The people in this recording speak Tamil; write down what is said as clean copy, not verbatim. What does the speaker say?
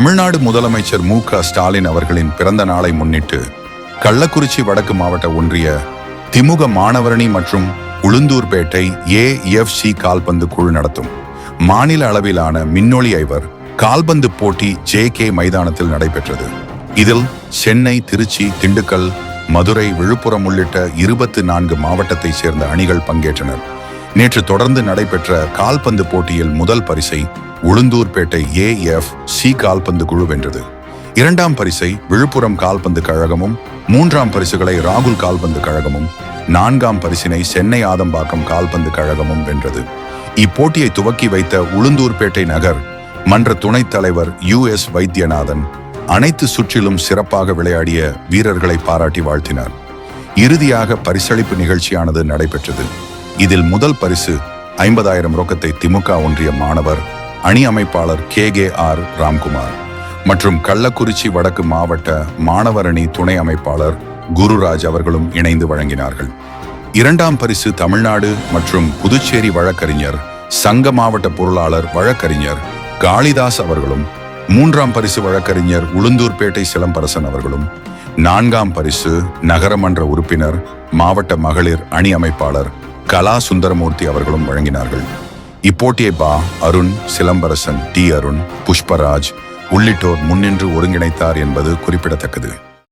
தமிழ்நாடு முதலமைச்சர் மு.க.ஸ்டாலின் அவர்களின் பிறந்த நாளை முன்னிட்டு கள்ளக்குறிச்சி வடக்கு மாவட்ட ஒன்றிய திமுக மாணவரணி மற்றும் உளுந்தூர்பேட்டை AFC கால்பந்து குழு நடத்தும் மாநில அளவிலான மின்னொளி ஐவர் கால்பந்து போட்டி JK மைதானத்தில் நடைபெற்றது. இதில் சென்னை, திருச்சி, திண்டுக்கல், மதுரை, விழுப்புரம் உள்ளிட்ட 24 மாவட்டத்தைச் சேர்ந்த அணிகள் பங்கேற்றனர். நேற்று தொடர்ந்து நடைபெற்ற கால்பந்து போட்டியில் முதல் பரிசை உளுந்தூர்பேட்டை AFC கால்பந்து குழு வென்றது. 2ஆம் பரிசை விழுப்புரம் கால்பந்து கழகமும், 3ஆம் பரிசுகளை ராகுல் கால்பந்து கழகமும், 4ஆம் பரிசினை சென்னை ஆதம்பாக்கம் கால்பந்து கழகமும் வென்றது. இப்போட்டியை துவக்கி வைத்த உளுந்தூர்பேட்டை நகர் மன்ற துணைத் தலைவர் US வைத்தியநாதன் அனைத்து சுற்றிலும் சிறப்பாக விளையாடிய வீரர்களை பாராட்டி வாழ்த்தினார். இறுதியாக பரிசளிப்பு நிகழ்ச்சியானது நடைபெற்றது. இதில் முதல் பரிசு 50,000 ரொக்கத்தை திமுக ஒன்றிய மாணவர் அணி அமைப்பாளர் KGR ராம்குமார் மற்றும் கள்ளக்குறிச்சி வடக்கு மாவட்ட மாணவர் அணி துணை அமைப்பாளர் குருராஜ் அவர்களும் இணைந்து வழங்கினார்கள். 2ஆம் பரிசு தமிழ்நாடு மற்றும் புதுச்சேரி வழக்கறிஞர் சங்க மாவட்ட பொருளாளர் வழக்கறிஞர் காளிதாஸ் அவர்களும், 3ஆம் பரிசு வழக்கறிஞர் உளுந்தூர்பேட்டை சிலம்பரசன் அவர்களும், 4ஆம் பரிசு நகரமன்ற உறுப்பினர் மாவட்ட மகளிர் அணி அமைப்பாளர் கலா சுந்தரமூர்த்தி அவர்களும் வழங்கினார்கள். இப்போட்டியை அருண், சிலம்பரசன், T. அருண், புஷ்பராஜ் உள்ளிட்டோர் முன்னின்று ஒருங்கிணைத்தார் என்பது குறிப்பிடத்தக்கது.